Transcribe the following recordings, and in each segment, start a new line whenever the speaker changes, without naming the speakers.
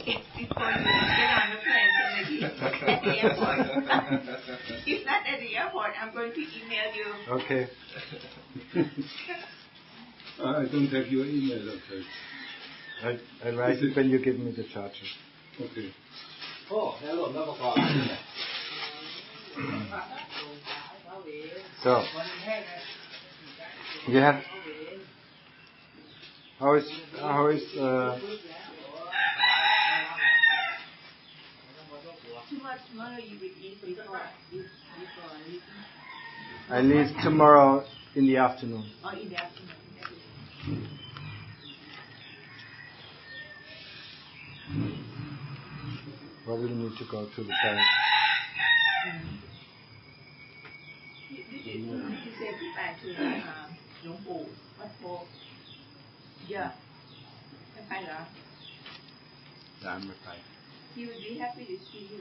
before you get on the plane, maybe at the airport. If not at the airport, I'm going to email you.
Okay.
I don't have your email address.
I'll write it when you give me the charger.
Okay.
Oh, hello,
So, you have how is
Tomorrow you will eat before leaving.
I leave tomorrow in the afternoon.
Oh, in the afternoon.
Probably need to go to the bank.
Did you say goodbye to Long Po? What for? Yeah.
I'm replying.
He would be happy to see you.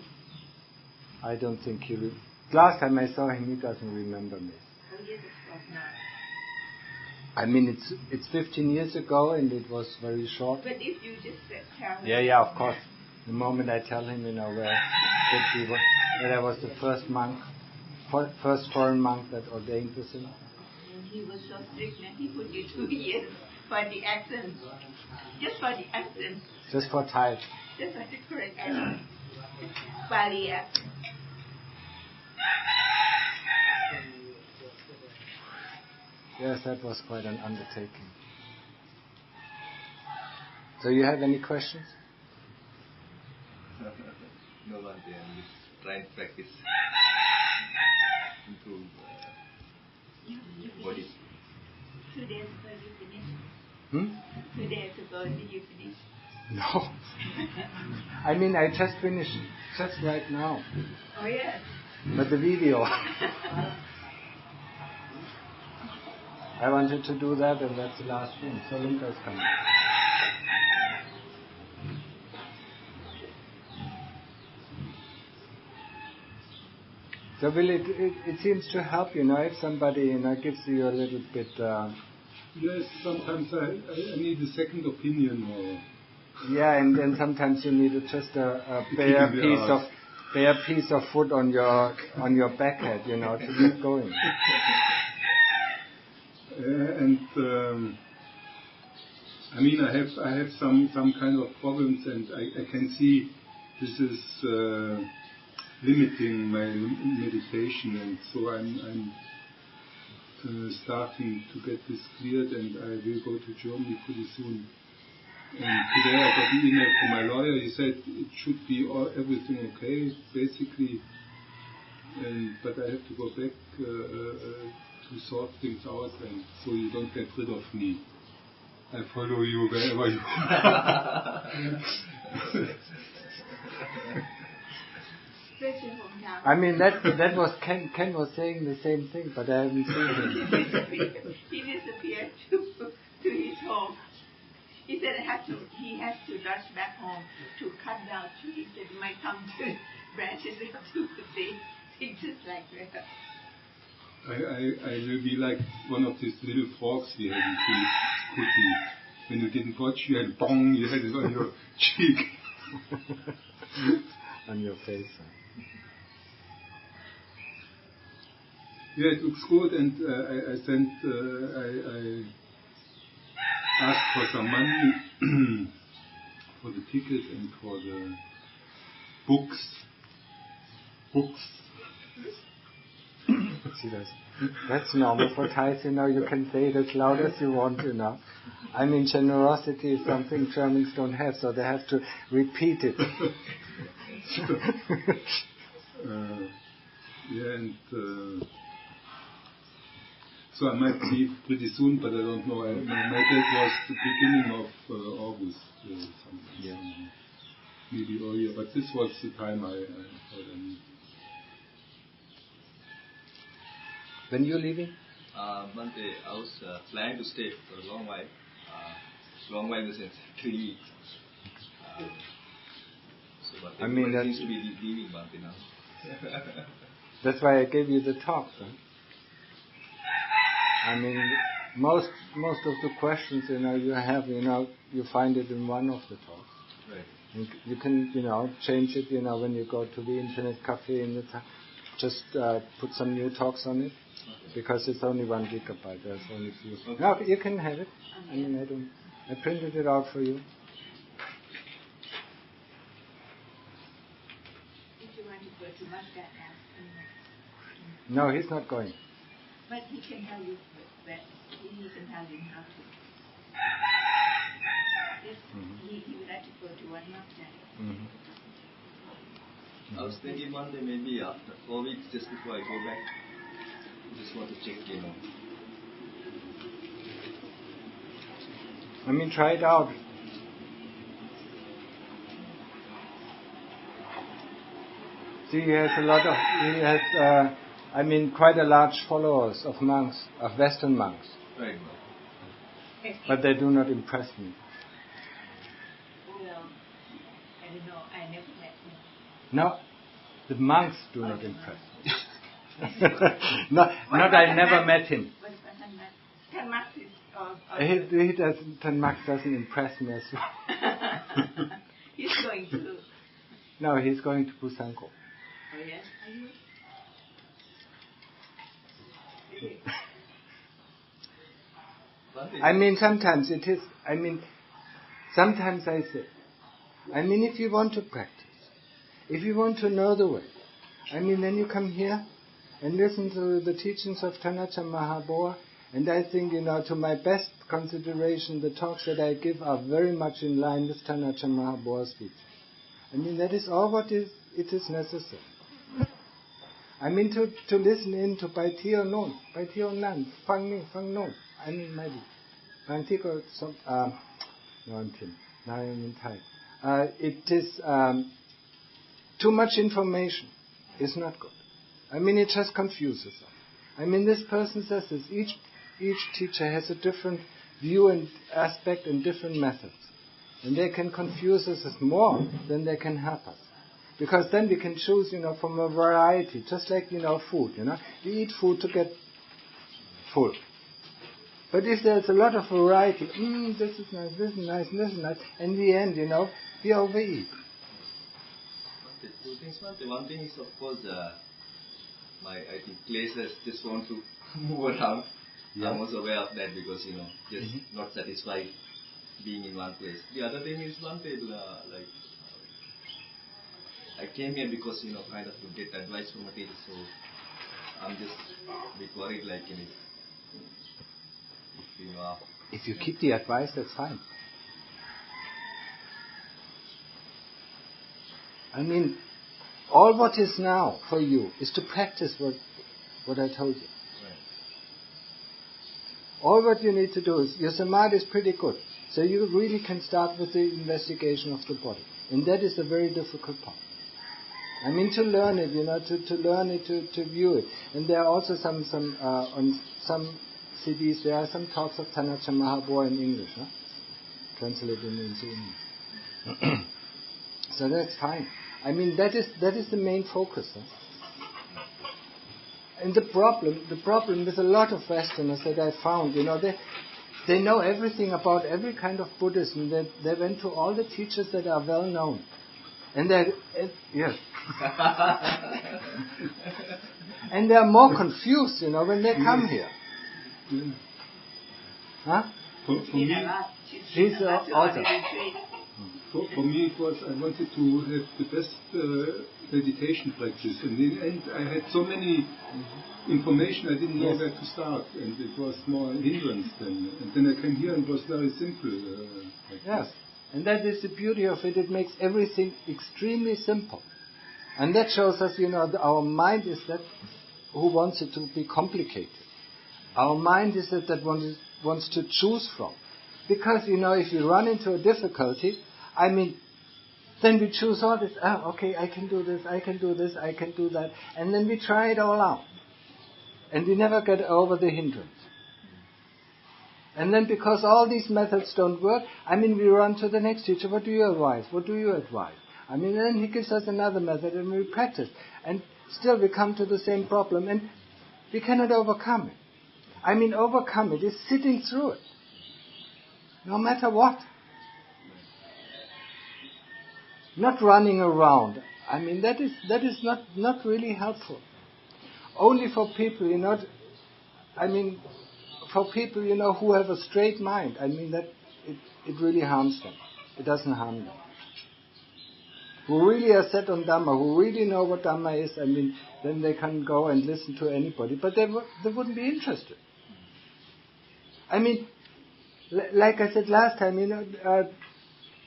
I don't think he will. Last time I saw him, he doesn't remember me.
Oh, yes, of course not.
I mean, it's 15 years ago, and it was very short.
But if you just tell him...
Yeah, of course. The moment I tell him, where I was the first foreign monk that ordained with him.
And he was so strict that he put you 2 years for the accent. Just for the accent.
Just for type.
Just for the correct accent. Bali accent.
Yes, that was quite an undertaking. So you have any questions?
No, one day I'm just trying to practice, improve body.
2 days ago you finished? 2 days ago did you finish?
No. I mean, I just finished just right now.
Oh, yes.
But the video. I wanted to do that, and that's the last thing. So Linda is coming. So will it seems to help, if somebody, gives you a little bit...
Yes, sometimes I need a second opinion. Or
yeah, and then sometimes you need just a bare piece of foot on your back head, to keep going.
I mean, I have some kind of problems, and I can see this is limiting my meditation, and so I'm starting to get this cleared, and I will go to Germany pretty soon. And today I got an email from my lawyer. He said it should be everything okay, basically, but I have to go back to sort things out, and so you don't get rid of me. I follow you wherever you are.
I mean, that was Ken was saying the same thing, but I haven't seen him.
He disappeared to his home. He said he has to rush back home to cut down trees that might come to branches into the sea. It's just like that.
I will be like one of these little frogs we had in Kuti. When you didn't watch, you had bong, you had it on your cheek.
On your face.
Yeah, it looks good, and I asked for some money for the ticket and for the books.
See, that's normal for Thais, you can say it as loud as you want, I mean, generosity is something Germans don't have, so they have to repeat it.
So I might leave pretty soon, but I don't know. My date was the beginning of August, maybe earlier, but this was the time I thought I need.
When you're leaving?
Monday. I was planning to stay for a long while. Long while in the sense 3 weeks. But
I mean, that
seems to be leaving Monday now.
That's why I gave you the talk. Huh? I mean, most of the questions you have, you find it in one of the talks.
Right.
You can, change it, when you go to the internet cafe and just put some new talks on it, because it's only 1 gigabyte. There's only few.
Okay.
No, you can have it. I printed it out for you.
If you want to go to Muscat, ask him.
No, he's not going.
But he can tell you that he can tell you how to. Yes, he would like to go to one Muscat.
I was thinking Monday, maybe after 4 weeks, just before I go back. Just want to check,
Try it out. See, he has quite a large followers of monks, of Western monks.
Right.
But they do not impress me.
Well, I don't know, I never met him.
No, the monks do not impress me. Not I never met him.
What about Tan Max is
He doesn't. Tan Max doesn't impress me as well.
He's going to.
No, he's going to Busanko.
Oh yes, are you?
Sometimes it is. Sometimes I say, if you want to practice, if you want to know the way, then you come here and listen to the teachings of Tanacha Mahaboa. And I think, to my best consideration, the talks that I give are very much in line with Tanacha Mahaboa's teaching. That is all what it is necessary. To listen in to Bai Tio Non, Bai Tio Nan, Fang Ning, Fang Non. Maybe. It is too much information. It's not good. It just confuses us. This person says this. Each teacher has a different view and aspect and different methods. And they can confuse us more than they can help us. Because then we can choose, from a variety, just like, food, We eat food to get full. But if there's a lot of variety, this is nice, this is nice, this is nice, in the end, we overeat.
Okay, 2 things. One thing is, of course, I think places just want to move around. Yeah. I'm also aware of that because, just not satisfied being in one place. The other thing is one day, I came here because, kind of to get advice from a teacher, so I'm just a bit worried,
if you keep the advice, that's fine. All what is now for you is to practice what I told you.
Right.
All what you need to do is, your samadhi is pretty good. So you really can start with the investigation of the body. And that is a very difficult part. To learn it, to learn it, to view it. And there are also some on some CDs, there are some talks of Tanacha Mahaboa in English, translated into English. So that's fine. That is the main focus. And the problem with a lot of Westerners that I found, they know everything about every kind of Buddhism. They went to all the teachers that are well known. And yes. And they are more confused, when they come here. Huh?
For me,
she's also.
For me, it was, I wanted to have the best meditation practice. And in the end, I had so many information, I didn't know where to start. And it was more hindrance then. And then I came here and it was very simple.
Yes. And that is the beauty of it. It makes everything extremely simple. And that shows us, our mind is that who wants it to be complicated. Our mind is that wants to choose from. Because, if you run into a difficulty, then we choose all this. Okay, I can do this, I can do this, I can do that. And then we try it all out. And we never get over the hindrance. And then because all these methods don't work, we run to the next teacher. What do you advise? What do you advise? Then he gives us another method and we practice. And still we come to the same problem and we cannot overcome it. Overcome it is sitting through it. No matter what. not running around. I mean, that is not really helpful. Only for people, for people, who have a straight mind. I mean, that it really harms them. It doesn't harm them. Who really are set on Dhamma, who really know what Dhamma is, I mean, then they can go and listen to anybody, but they wouldn't be interested. I mean, like I said last time,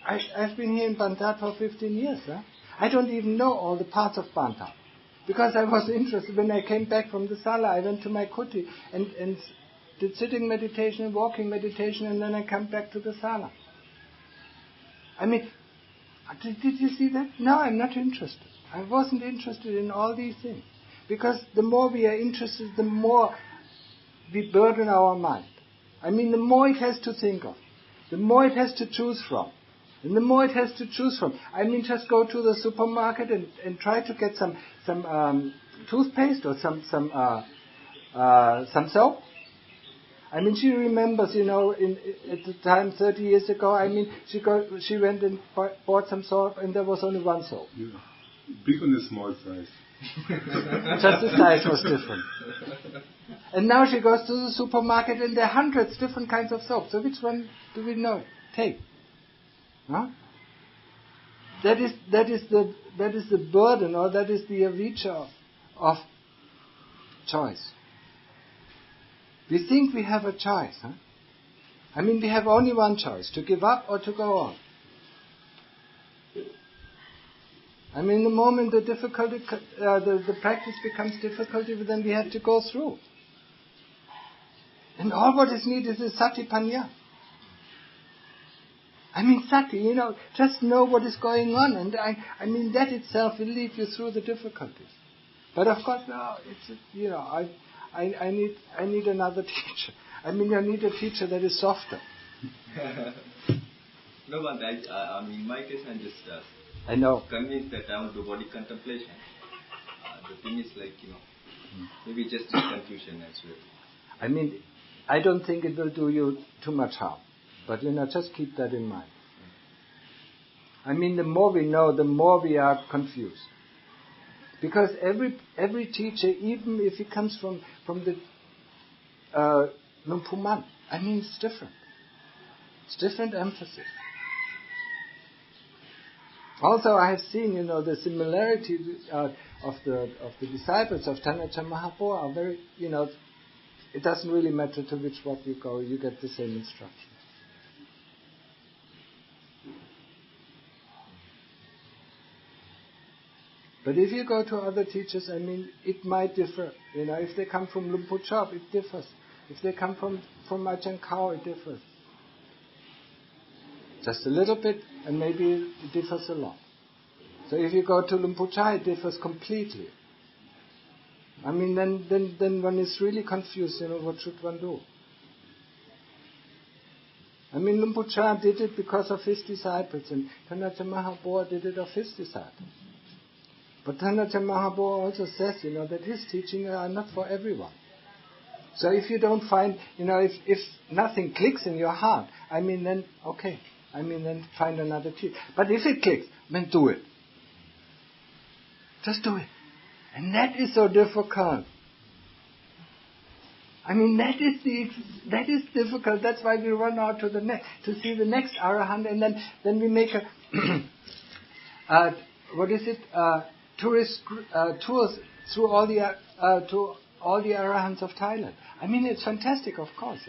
I've been here in Bantat for 15 years. Huh? I don't even know all the parts of Bantat. Because I was interested, when I came back from the Sala, I went to my kuti and did sitting meditation and walking meditation, and then I come back to the Sala. I mean, did you see that? No, I'm not interested. I wasn't interested in all these things. Because the more we are interested, the more we burden our mind. I mean, the more it has to think of, the more it has to choose from. And the more it has to choose from, I mean, just go to the supermarket and try to get some toothpaste or some soap. I mean, she remembers, at the time 30 years ago. I mean, she went and bought some soap, and there was only one soap.
Yeah. Big and a small size.
Just the size was different. And now she goes to the supermarket, and there are hundreds different kinds of soap. So which one do we know? Take. Huh? That is the burden, or that is the avijja of choice. We think we have a choice. Huh? I mean, we have only one choice: to give up or to go on. I mean, the moment the difficulty, the practice becomes difficult, then we have to go through. And all what is needed is satipanya. I mean, sati, just know what is going on, and I mean that itself will lead you through the difficulties. But of course, no, it's I need another teacher. I mean, I need a teacher that is softer.
No, but I mean, in my case, I'm just
I know.
convinced that I want to do body contemplation. The thing is, maybe just confusion as well.
I mean, I don't think it will do you too much harm. But, just keep that in mind. I mean, the more we know, the more we are confused. Because every teacher, even if he comes from the Luang Pu Man, I mean, it's different. It's different emphasis. Also, I have seen, the similarity of the disciples of Tanacha Mahaprabhu are very, it doesn't really matter to which what you go, you get the same instruction. But if you go to other teachers, I mean, it might differ. If they come from Luang Pu Chop, it differs. If they come from Ajahn Kao, it differs. Just a little bit, and maybe it differs a lot. So if you go to Luang Pu Chai, it differs completely. I mean, then one is really confused. What should one do? I mean, Luang Pu Chai did it because of his disciples, and Tanacha Mahaprabhu did it of his disciples. But Tanacha Mahaprabhu also says, that his teaching are not for everyone. So if you don't find, if nothing clicks in your heart, I mean, then okay. I mean, then find another teacher. But if it clicks, then do it. Just do it. And that is so difficult. I mean, that is difficult. That's why we run out to see the next Arahant, and then we make tourist tours through all the to all the Arahants of Thailand. I mean, it's fantastic, of course.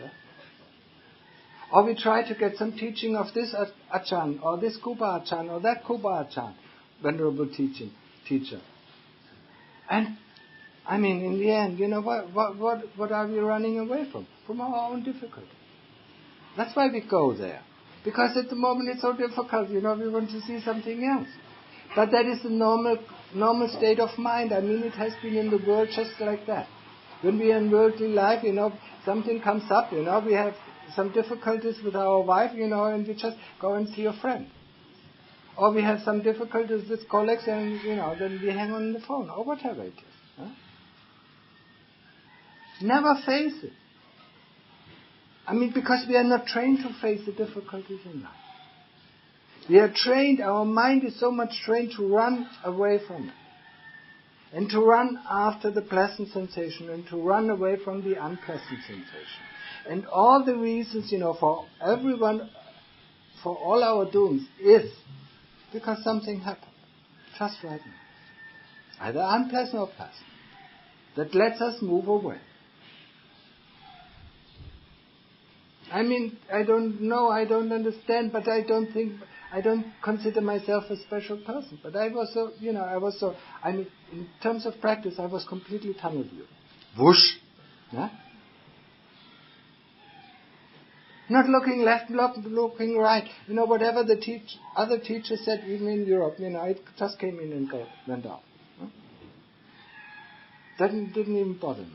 Or we try to get some teaching of this Achan, or this Kuba Achan, or that Kuba Achan, venerable teacher. And I mean, in the end, what are we running away from? From our own difficulty. That's why we go there. Because at the moment it's so difficult, we want to see something else. But that is the normal state of mind. I mean, it has been in the world just like that. When we are in worldly life, something comes up, we have some difficulties with our wife, and we just go and see a friend. Or we have some difficulties with colleagues, and, then we hang on the phone, or whatever it is. Huh? Never face it. I mean, because we are not trained to face the difficulties in life. We are trained, our mind is so much trained to run away from it. And to run after the pleasant sensation and to run away from the unpleasant sensation. And all the reasons, for everyone, for all our dooms is because something happened. Just right now. Either unpleasant or pleasant. That lets us move away. I don't know, I don't understand, but I don't consider myself a special person. But I was so, in terms of practice, I was completely tunnel view. Whoosh! Yeah? Not looking left, not looking right. Whatever the other teachers said, even in Europe, I just came in and went out. That didn't even bother me.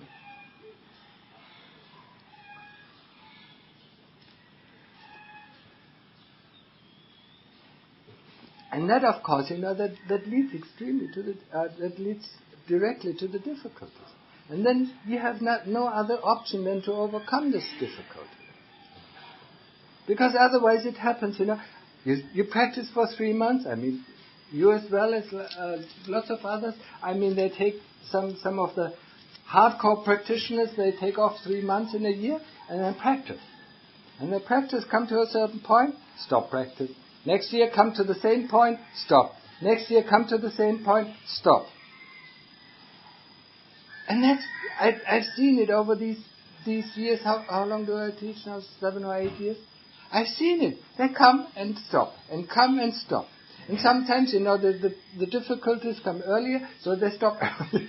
And that, of course, that leads extremely to that leads directly to the difficulties. And then you have no other option than to overcome this difficulty. Because otherwise it happens, you practice for 3 months. You as well as lots of others. They take some of the hardcore practitioners, they take off 3 months in a year and then practice. And the practice come to a certain point, stop practice. Next year come to the same point, stop. Next year come to the same point, stop. And I've seen it over these years. How long do I teach now? 7 or 8 years? I've seen it. They come and stop, and come and stop. And sometimes, the difficulties come earlier, so they stop early.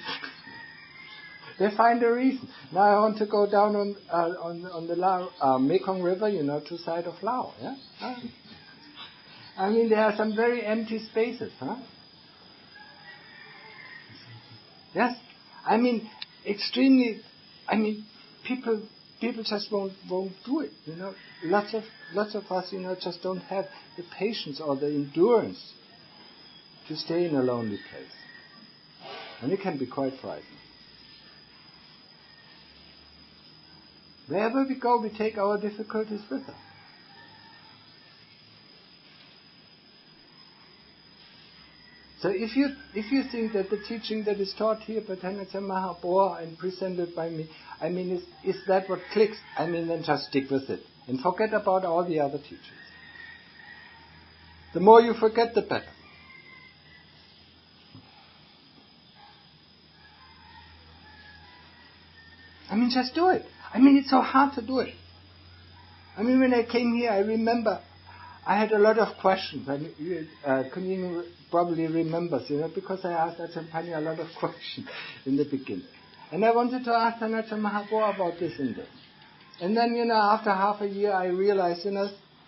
They find a reason. Now I want to go down on the Mekong River, to side of Laos. Yeah? There are some very empty spaces, huh? Yes? Extremely, people just won't do it, Lots of us, just don't have the patience or the endurance to stay in a lonely place. And it can be quite frightening. Wherever we go, we take our difficulties with us. So if you think that the teaching that is taught here by Tanacha Mahaprabhu and presented by me, is that what clicks? Then just stick with it and forget about all the other teachings. The more you forget, the better. Just do it. It's so hard to do it. When I came here, I remember I had a lot of questions. Kunjin probably remembers, because I asked Ajahn Panya a lot of questions in the beginning. And I wanted to ask Tanacha Mahaprabhu about this and this. And then, after half a year, I realized,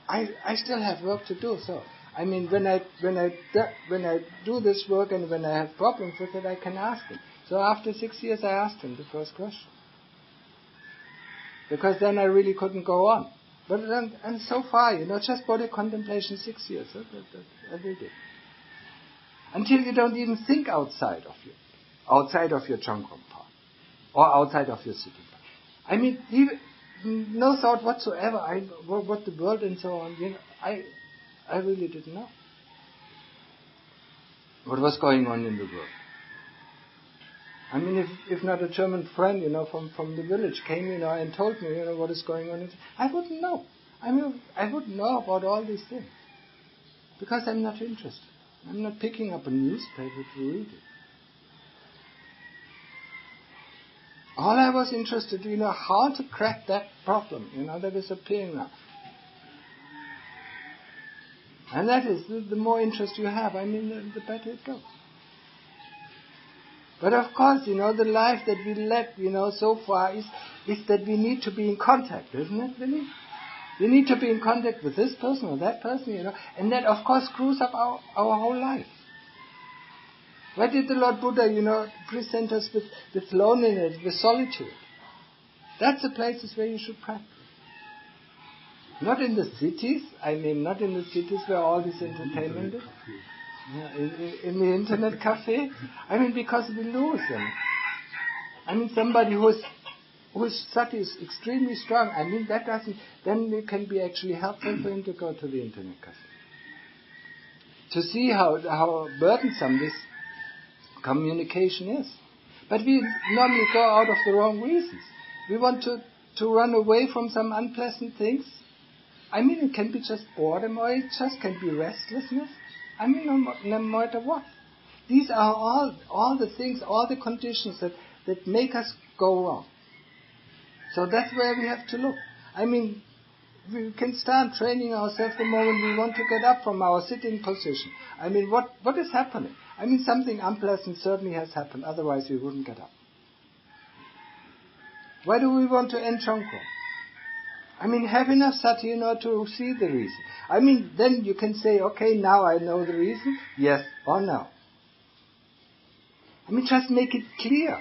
I still have work to do. So, when I do this work and when I have problems with it, I can ask him. So after 6 years, I asked him the first question. Because then I really couldn't go on. But then, and so far, just body contemplation 6 years. That every day. Until you don't even think outside of your Changkong path, or outside of your sitting path. Even no thought whatsoever. What the world and so on. I really didn't know what was going on in the world. If not a German friend, from the village came, and told me, what is going on, I wouldn't know. I wouldn't know about all these things. Because I'm not interested. I'm not picking up a newspaper to read it. All I was interested in, how to crack that problem, that is appearing now. And that is, the more interest you have, the better it goes. But of course, the life that we led, so far is that we need to be in contact, isn't it, really? We need to be in contact with this person or that person, and that, of course, screws up our whole life. Why did the Lord Buddha, present us with loneliness, with solitude? That's the places where you should practice. Not in the cities, not in the cities where all this entertainment is. In the internet cafe, because we lose them. Somebody whose sati is extremely strong, that doesn't, then it can be actually helpful for him to go to the internet cafe. to see how burdensome this communication is. But we normally go out of the wrong reasons. We want to run away from some unpleasant things. I mean, it can be just boredom, or it just can be restlessness. I mean, no matter what. These are all the things, all the conditions that make us go wrong. So that's where we have to look. I mean, we can start training ourselves the moment we want to get up from our sitting position. I mean, what is happening? I mean, something unpleasant certainly has happened, otherwise we wouldn't get up. Why do we want to end Chongkro? I mean, have enough sati, to see the reason. I mean, then you can say, okay, now I know the reason, yes or no. I mean, just make it clear.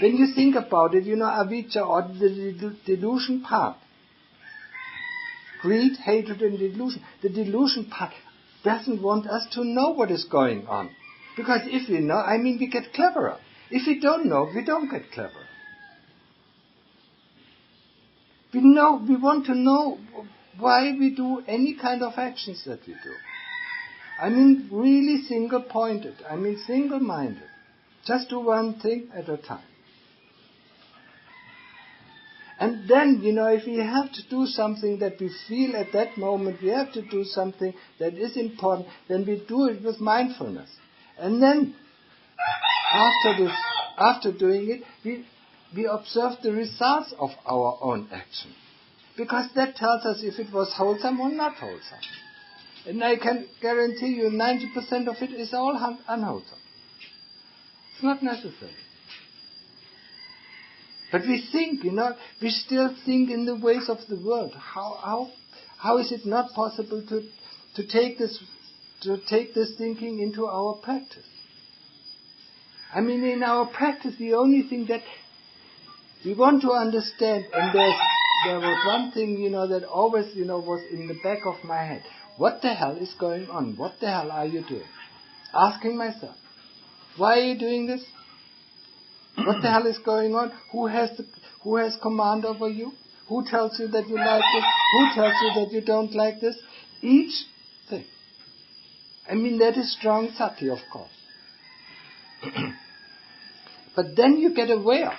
When you think about it, avijja, or the delusion part, greed, hatred and delusion, the delusion part doesn't want us to know what is going on. Because if we know, we get cleverer. If we don't know, we don't get cleverer. We want to know why we do any kind of actions that we do. Really single-pointed. Single-minded. Just do one thing at a time. And then, if we have to do something that we feel at that moment, we have to do something that is important, then we do it with mindfulness. And then, after doing it, we observe the results of our own action. Because that tells us if it was wholesome or not wholesome. And I can guarantee you 90% of it is all unwholesome. It's not necessary. But we think, we still think in the ways of the world. How is it not possible to take this thinking into our practice? In our practice, the only thing that we want to understand, and there was one thing, that always, was in the back of my head. What the hell is going on? What the hell are you doing? Asking myself, why are you doing this? What the hell is going on? Who has command over you? Who tells you that you like this? Who tells you that you don't like this? Each thing. That is strong sati, of course. But then you get aware.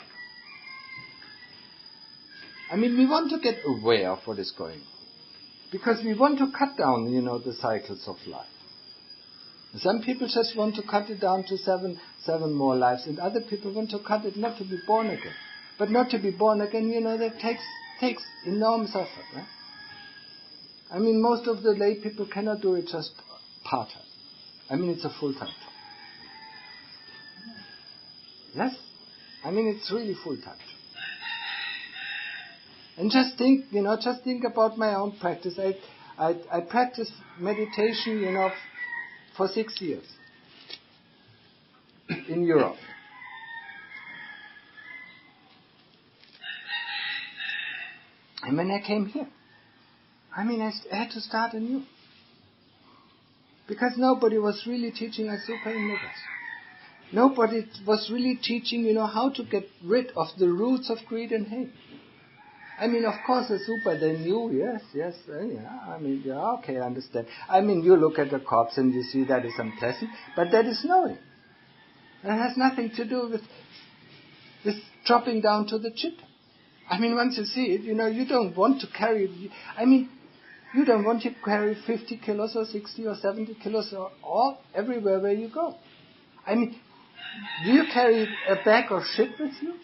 We want to get aware of what is going on. Because we want to cut down, the cycles of life. Some people just want to cut it down to seven more lives, and other people want to cut it not to be born again. But not to be born again, that takes enormous effort. Right? Most of the lay people cannot do it just part-time. It's a full-time job. Yes? It's really full-time job. And just think about my own practice. I practiced meditation, for 6 years in Europe. And when I came here, I had to start anew. Because nobody was really teaching us Asupa in Vedas. Nobody was really teaching, how to get rid of the roots of greed and hate. Of course, the Asupa, they knew, yes, okay, I understand. You look at the corpse and you see that is unpleasant, but that is knowing. That has nothing to do with dropping down to the chit. Once you see it, you don't want to carry, you don't want to carry 50 kilos or 60 or 70 kilos or everywhere where you go. Do you carry a bag of shit with you?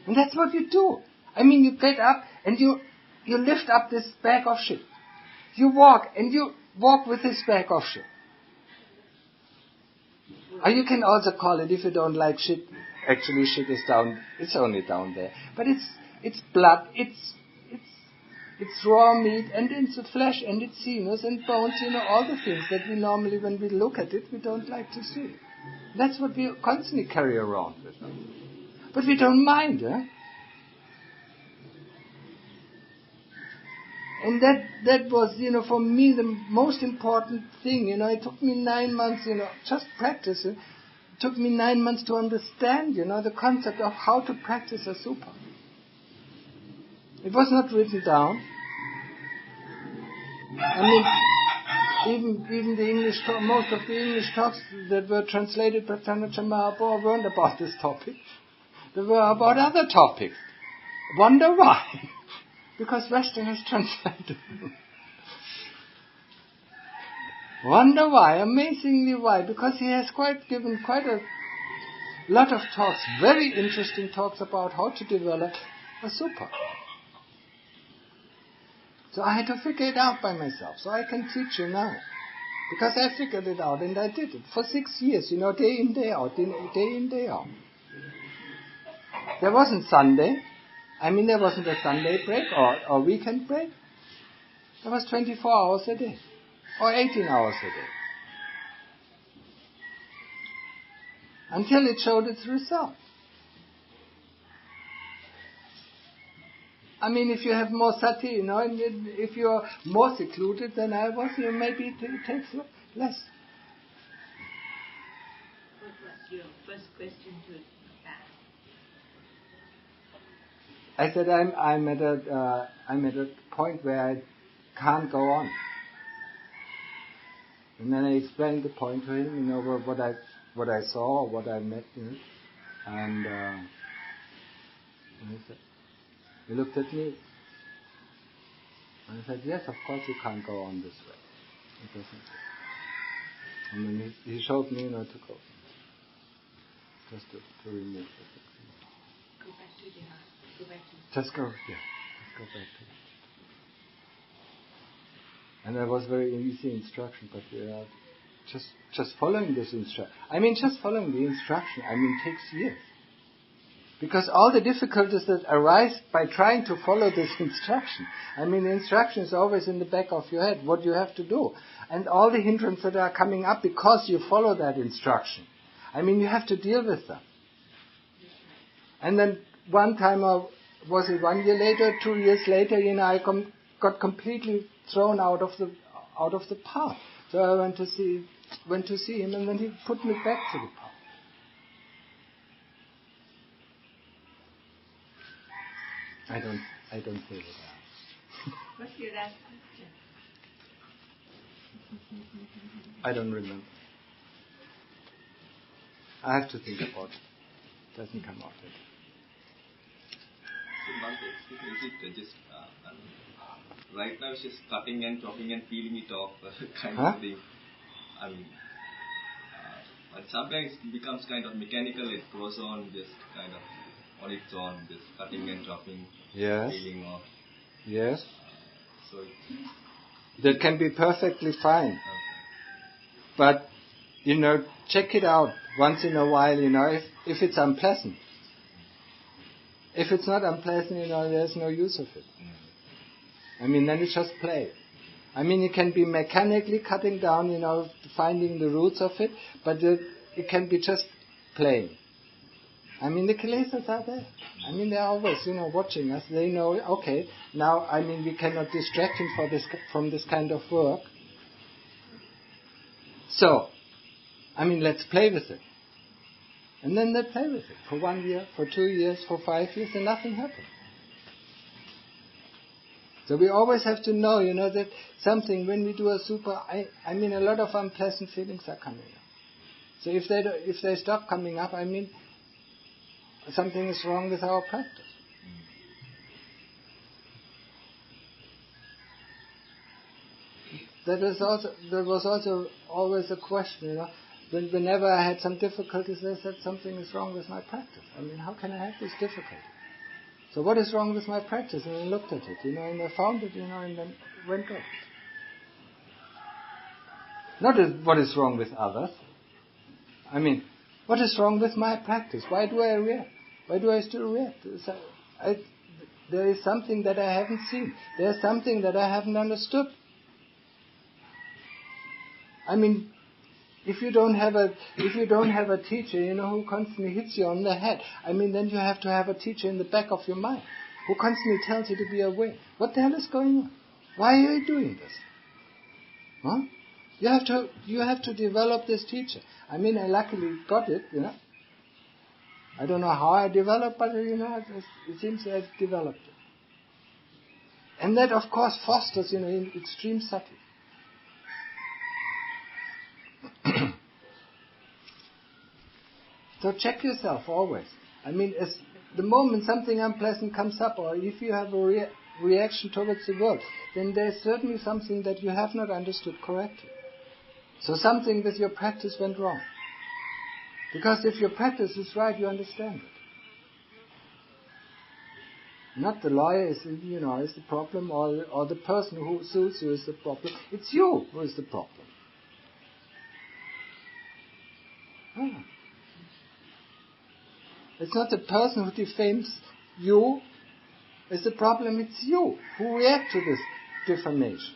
And that's what you do. You get up and you lift up this bag of shit. You walk with this bag of shit. Or you can also call it, if you don't like shit, actually shit is down, it's only down there. But it's blood, it's raw meat, and it's flesh, and it's sinews and bones, all the things that we normally, when we look at it, we don't like to see. That's what we constantly carry around with us. But we don't mind, And that was, for me, the most important thing. It took me 9 months, just practice. It took me 9 months to understand, the concept of how to practice Asupa. It was not written down. I mean, even the English, most of the English talks that were translated by Chandracha Mahaprabhu weren't about this topic. They were about other topics. Wonder why? Because Westerners translated them. Wonder why? Amazingly why? Because he has given quite a lot of talks, very interesting talks about how to develop a super. So I had to figure it out by myself, so I can teach you now. Because I figured it out and I did it for 6 years, day in, day out, day in, day out. There wasn't Sunday. There wasn't a Sunday break or weekend break. There was 24 hours a day. Or 18 hours a day. Until it showed its result. If you have more sati, and if you are more secluded than I was, maybe it takes less.
What was your first question to ask?
I said I'm at a point where I can't go on. And then I explained the point to him, what I saw, what I met, and he said, he looked at me, and I said, yes, of course you can't go on this way. It doesn't. And then he showed me, to go, just to remove it.
Go back to the heart. Go back to.
Just go back to it. And that was very easy instruction, but just following this instruction. Just following the instruction, takes years. Because all the difficulties that arise by trying to follow this instruction. The instruction is always in the back of your head, what you have to do. And all the hindrances that are coming up because you follow that instruction. You have to deal with them. And then one time, was it 1 year later, 2 years later, I got completely thrown out of the path. So I went to see him, and then he put me back to the path. I don't feel it.
What's your last question?
I don't remember. I have to think about it. Doesn't come out yet.
So, is it just right now it's just cutting and chopping and peeling it off kind
Huh?
of thing. But sometimes it becomes kind of mechanical. It goes on just kind of on its own, just cutting and chopping,
Yes.
peeling off.
Yes.
So
That can be perfectly fine.
okay.
But, check it out once in a while, if it's unpleasant. If it's not unpleasant, there's no use of it. Then it's just play. It can be mechanically cutting down, finding the roots of it, but it can be just playing. The kilesas are there. They're always, watching us. They know, okay, now, we cannot distract him from this kind of work. So, let's play with it. And then they play with it for 1 year, for 2 years, for 5 years, and nothing happens. So we always have to know, that something, when we do a super, a lot of unpleasant feelings are coming up. So if they stop coming up, something is wrong with our practice. There was also always a question, whenever I had some difficulties, they said something is wrong with my practice. How can I have this difficulty? So what is wrong with my practice? And I looked at it, and I found it, and then went on. Not what is wrong with others. What is wrong with my practice? Why do I react? Why do I still react? There is something that I haven't seen. There is something that I haven't understood. If you don't have a teacher, who constantly hits you on the head, then you have to have a teacher in the back of your mind, who constantly tells you to be aware. What the hell is going on? Why are you doing this? Huh? You have to develop this teacher. I luckily got it, I don't know how I developed, but it seems I've developed it. And that, of course, fosters, in extreme sati. So check yourself always. I mean, as the moment something unpleasant comes up, or if you have a reaction towards the world, then there's certainly something that you have not understood correctly. So something with your practice went wrong. Because if your practice is right, you understand it. Not the lawyer is the problem, or the person who sues you is the problem. It's you who is the problem. It's not the person who defames you is the problem. It's you who react to this defamation.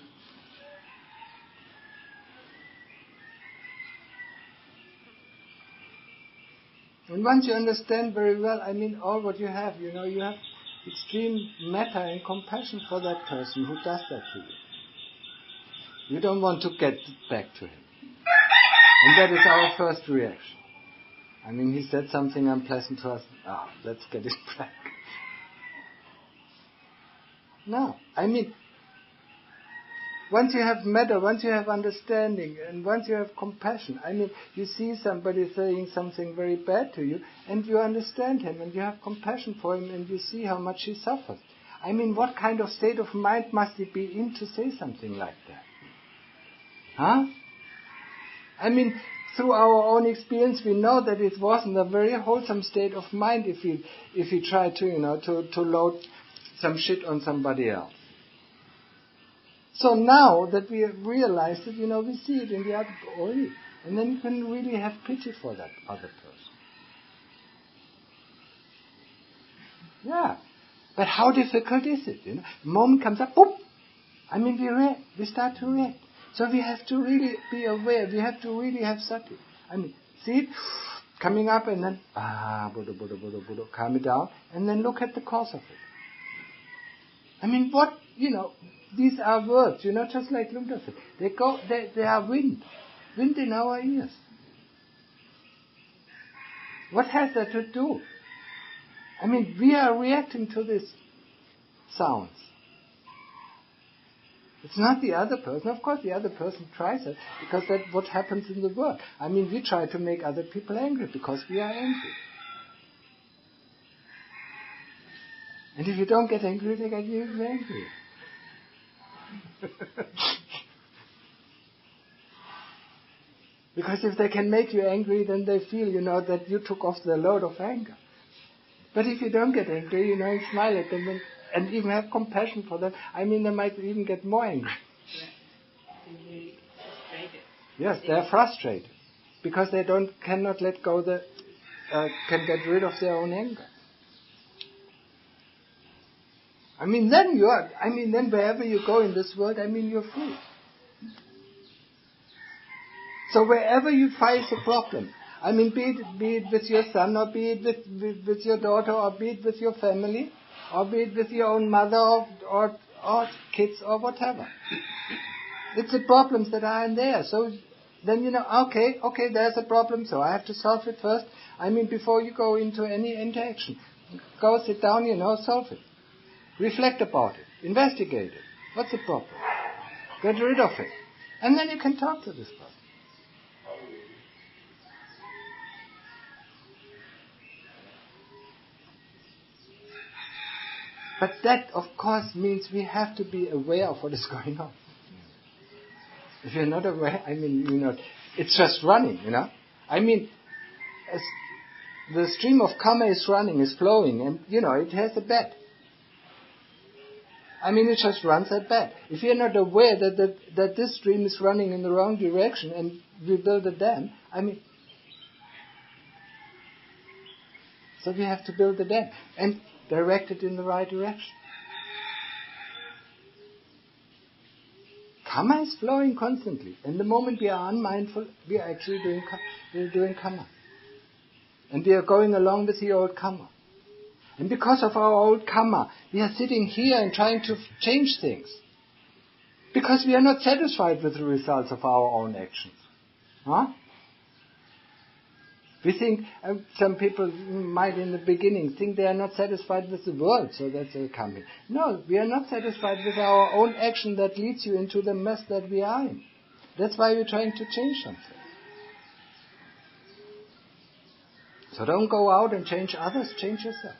And once you understand very well, all what you have, you have extreme metta and compassion for that person who does that to you. You don't want to get back to him. And that is our first reaction. He said something unpleasant to us. Let's get it back. No. Once you have metta, once you have understanding, and once you have compassion, you see somebody saying something very bad to you, and you understand him, and you have compassion for him, and you see how much he suffers. What kind of state of mind must he be in to say something like that? Through our own experience, we know that it wasn't a very wholesome state of mind if he tried to load some shit on somebody else. So now that we have realized it, we see it in the other already. And then you can really have pity for that other person. Yeah. But how difficult is it? The moment comes up, boom! We start to react. So we have to really be aware. We have to really have sati. See it coming up and then, Buddha, calm it down. And then look at the cause of it. These are words, just like Lungta said. They are wind in our ears. What has that to do? We are reacting to these sounds. It's not the other person. Of course, the other person tries it, because that's what happens in the world. We try to make other people angry because we are angry. And if you don't get angry, they get you angry. Because if they can make you angry, then they feel, that you took off the load of anger. But if you don't get angry, you smile at them and even have compassion for them, they might even get more angry.
They're really frustrated.
Yes, they're frustrated because they cannot let go can get rid of their own anger. Then wherever you go in this world, you're free. So wherever you face a problem, be it with your son, or be it with your daughter, or be it with your family, or be it with your own mother, or kids, or whatever. It's the problems that are in there. So then okay, there's a problem, so I have to solve it first. Before you go into any interaction, go sit down, solve it. Reflect about it. Investigate it. What's the problem? Get rid of it. And then you can talk to this person. But that, of course, means we have to be aware of what is going on. If you're not aware, it's just running, as the stream of karma is running, is flowing, and, it has a bed. It just runs at bed. If you're not aware that this stream is running in the wrong direction and we build a dam, so we have to build a dam and direct it in the right direction. Karma is flowing constantly. And the moment we are unmindful, we are actually doing karma. And we are going along with the old karma. And because of our old karma, we are sitting here and trying to change things. Because we are not satisfied with the results of our own actions. We think, some people might in the beginning think they are not satisfied with the world, so that's a coming. No, we are not satisfied with our own action that leads you into the mess that we are in. That's why we're trying to change something. So don't go out and change others, change yourself.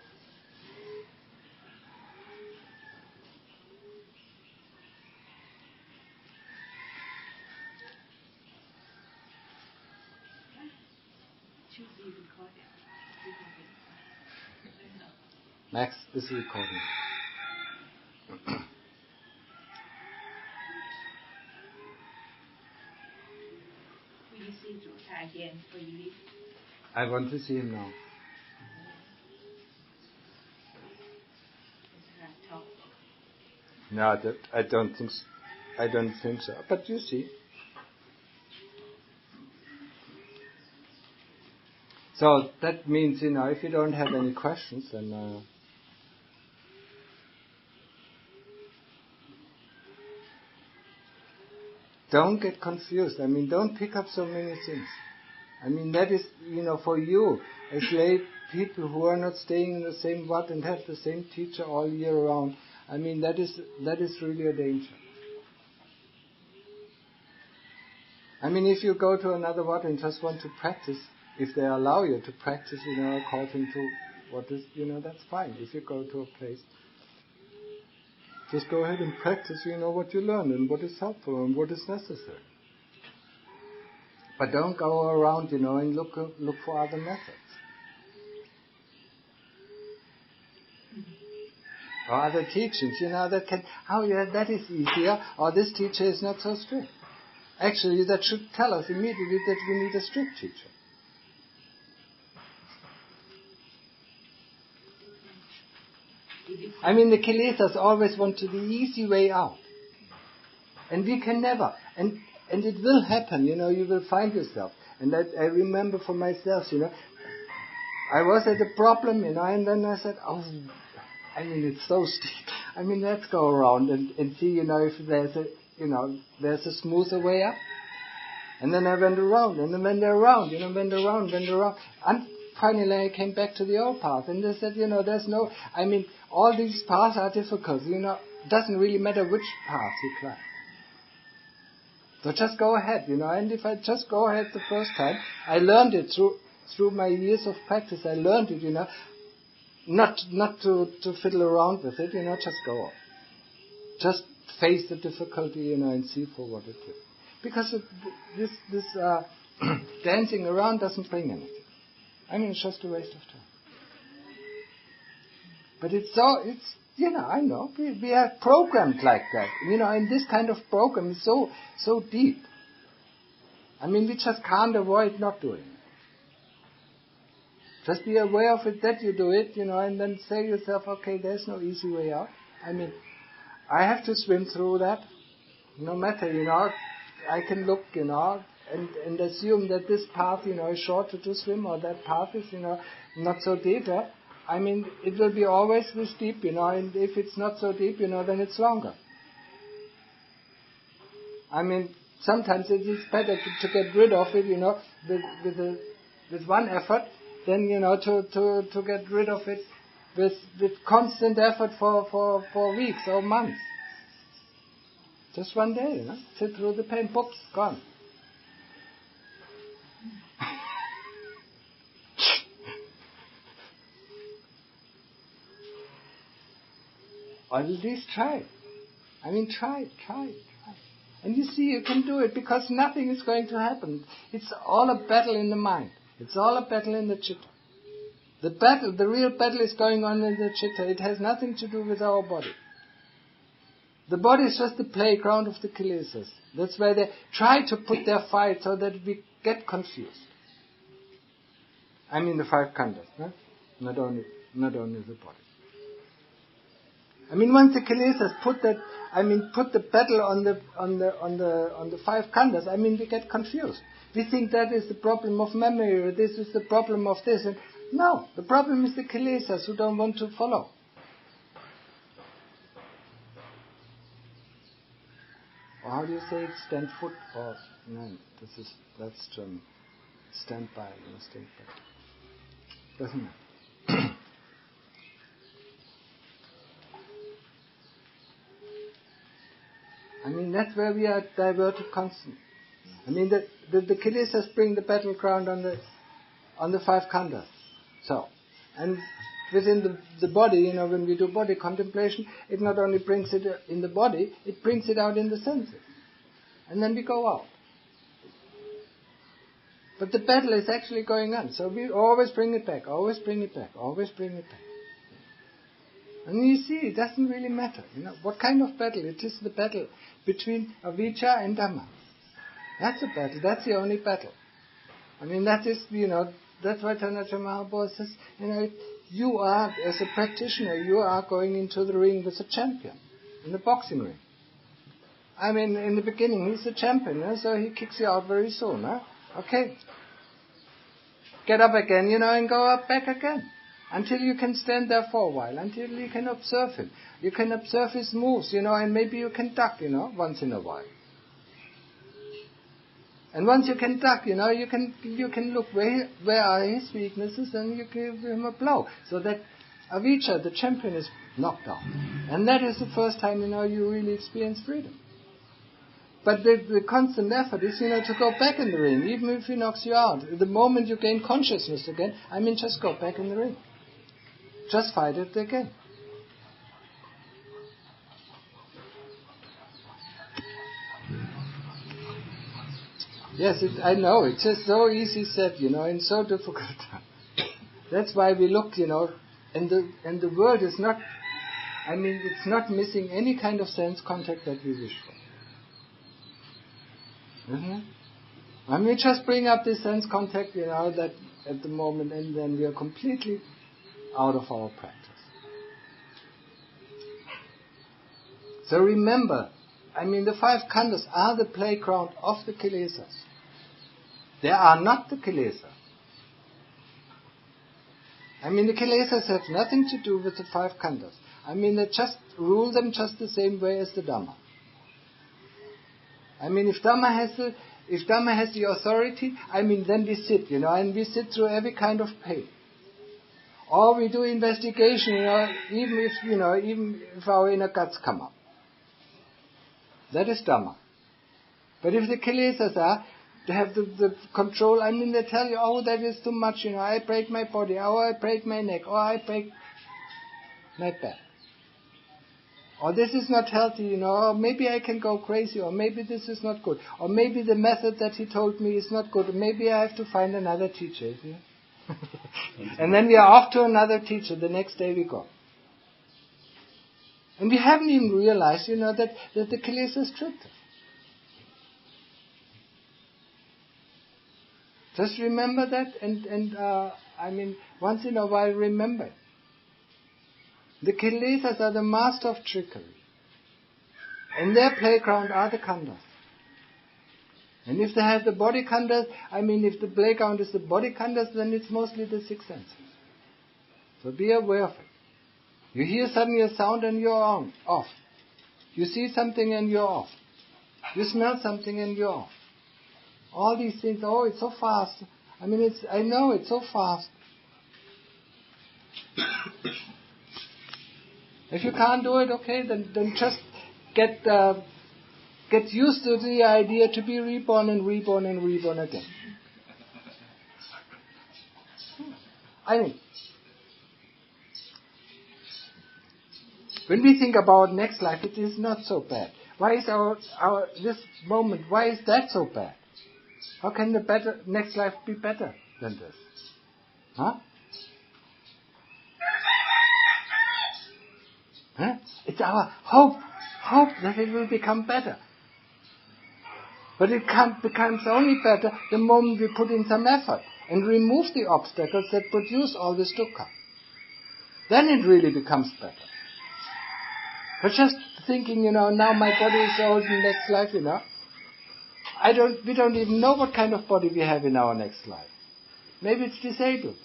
Max is recording.
Will you see Jota again before you leave?
I want to see him now. No, I don't think so. I don't think so. But you see. So that means, if you don't have any questions, then don't get confused. Don't pick up so many things. That is, for you, as lay people who are not staying in the same wat and have the same teacher all year round, that is really a danger. If you go to another wat and just want to practice, if they allow you to practice, according to what is, that's fine. If you go to a place, just go ahead and practice, what you learn and what is helpful and what is necessary. But don't go around, and look for other methods. Or other teachings, that can, that is easier, or this teacher is not so strict. Actually, that should tell us immediately that we need a strict teacher. The kilesas always want to the easy way out. And we can never. And it will happen, you will find yourself. And that I remember for myself, I was at a problem, and then I said, it's so steep. Let's go around and see, if there's a smoother way up. And then I went around, and then went around. And finally I came back to the old path. And they said, there's no, all these paths are difficult. It doesn't really matter which path you climb. So just go ahead, and if I just go ahead the first time, I learned it through my years of practice. I learned it, not to fiddle around with it, just go on. Just face the difficulty, and see for what it is. Because this dancing around doesn't bring anything. It's just a waste of time. But I know, we are programmed like that. And this kind of program is so deep. We just can't avoid not doing it. Just be aware of it that you do it, and then say to yourself, okay, there's no easy way out. I have to swim through that. No matter, I can look, and assume that this path, is shorter to swim, or that path is, not so deep. It will be always this deep, and if it's not so deep, then it's longer. Sometimes it is better to get rid of it, with one effort, than, to get rid of it with constant effort for weeks or months. Just one day, sit through the pain, poops, gone. Or at least try. Try. And you see, you can do it, because nothing is going to happen. It's all a battle in the mind. It's all a battle in the chitta. The real battle is going on in the chitta. It has nothing to do with our body. The body is just the playground of the kilesas. That's where they try to put their fight so that we get confused. The 5 khandhas, no? Not only the body. Once the kilesas put the battle on the 5 khandhas, we get confused. We think that is the problem of memory, or this is the problem of this. And no, the problem is the kilesas who don't want to follow. Or how do you say it? Stand foot? Or no, that's German. stand by. Doesn't matter. I mean, that's where we are diverted constantly. I mean, the kilesas bring the battleground on the 5 khandhas. So, and within the body, when we do body contemplation, it not only brings it in the body, it brings it out in the senses. And then we go out. But the battle is actually going on. So we always bring it back, always bring it back, always bring it back. And you see, it doesn't really matter. What kind of battle? It is the battle between avijja and Dhamma. That's a battle. That's the only battle. I mean, that is, that's why Tanaja Mahaprabhu says, you are, as a practitioner, you are going into the ring with a champion, in the boxing ring. I mean, in the beginning, he's a champion, so he kicks you out very soon. Okay. Get up again, and go up back again. Until you can stand there for a while, until you can observe him. You can observe his moves, and maybe you can duck, once in a while. And once you can duck, you can look where are his weaknesses, and you give him a blow. So that avijja, the champion, is knocked out. And that is the first time, you really experience freedom. But the constant effort is, to go back in the ring, even if he knocks you out. The moment you gain consciousness again, just go back in the ring. Just fight it again. Yes, I know, it's just so easy said, and so difficult. That's why we look, and the world is not, it's not missing any kind of sense contact that we wish for. Mm-hmm. We just bring up this sense contact, that at the moment, and then we are completely out of our practice. So remember, the 5 khandhas are the playground of the kilesas. They are not the kilesa. The kilesas have nothing to do with the 5 khandhas. They just rule them just the same way as the Dhamma. If Dhamma has the authority, then we sit, and we sit through every kind of pain. Or we do investigation, even if our inner guts come up. That is Dhamma. But if the kilesas they have the control, they tell you, oh, that is too much, I break my body, I break my neck, I break my back. Or this is not healthy, or maybe I can go crazy, or maybe this is not good, or maybe the method that he told me is not good, maybe I have to find another teacher. And then we are off to another teacher, the next day we go. And we haven't even realized, that the kilesas tricked us. Just remember that, and once in a while remember it. The kilesas are the master of trickery. And their playground are the khandhas. And if they have the body khandhas, if the playground is the body khandhas, then it's mostly the 6 senses. So be aware of it. You hear suddenly a sound and you're off. You see something and you're off. You smell something and you're off. All these things, oh, it's so fast. I know it's so fast. If you can't do it, okay, then just get used to the idea to be reborn and reborn and reborn again. When we think about next life, it is not so bad. Why is this moment, why is that so bad? How can the next life be better than this? Huh? It's our hope that it will become better. But it becomes only better the moment we put in some effort and remove the obstacles that produce all this dukkha. Then it really becomes better. But just thinking, now my body is old in next life, we don't even know what kind of body we have in our next life. Maybe it's disabled.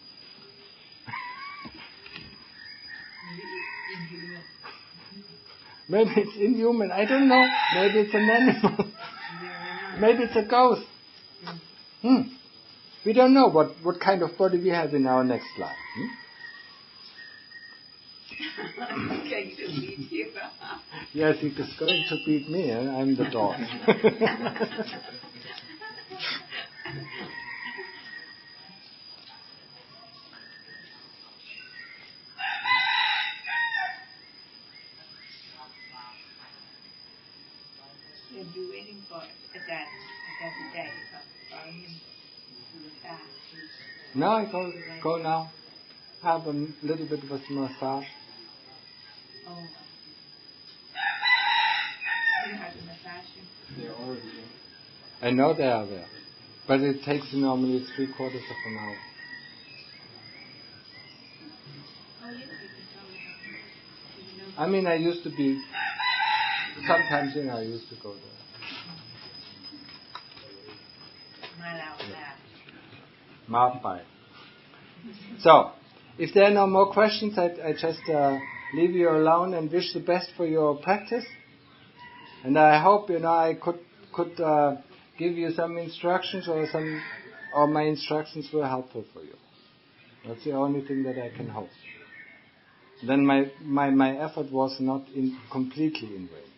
Maybe it's inhuman. I don't know. Maybe it's an animal. Maybe it's a ghost. We don't know what kind of body we have in our next life.
I'm going to beat you.
Yes, he is going to beat me, and I'm the dog.
You're waiting for that day for him to retire.
No, I go now. Have a little bit of a massage.
Oh. You have to massage him?
They're already there.
I know they are there. But it takes normally 3/4 of an hour.
Oh, yes, you can tell me.
I mean, I used to be... Sometimes, I used to go there. Mouth by. So, if there are no more questions, I just leave you alone and wish the best for your practice. And I hope I could give you some instructions or my instructions were helpful for you. That's the only thing that I can hope. Then my effort was not completely in vain.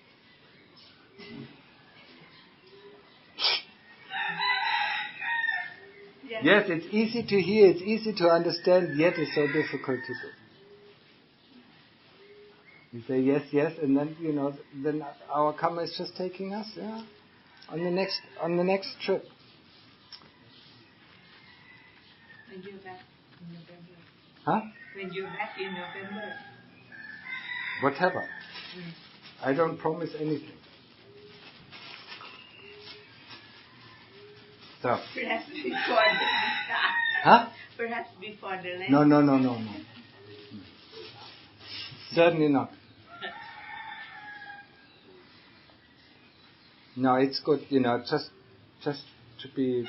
Yes, it's easy to hear, it's easy to understand, yet it's so difficult to do. We say yes, and then then our karma is just taking us, on the next trip.
When you're back in November.
Huh?
When you're back in November.
Whatever. I don't promise anything. So.
Perhaps before the start.
Huh?
Perhaps before the land.
No. Certainly not. No, it's good, just to be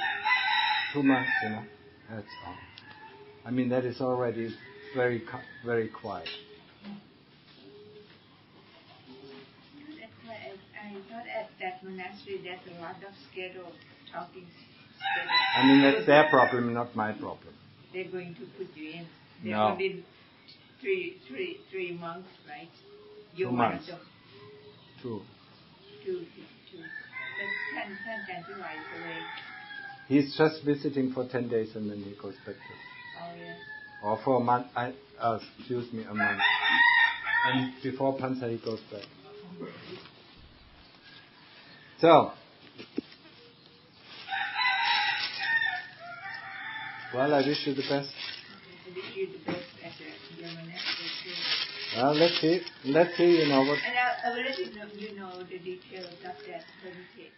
2 months, that's all. I mean, that is already very, very quiet.
That's why I thought at that monastery there's a lot of schedule talking.
I mean, that's their problem, not my problem.
They're going to put you in. They're
No.
only three months, right?
2 months. 2.
That's 10 right away.
He's just visiting for 10 days and then he goes back to.
Oh, yeah.
Or for a month, a month. And before Pansa he goes back. So. Well, I wish you the best.
I wish you the best at the monastery too.
Well, let's see, what...
And I will let you know the details of that meditation.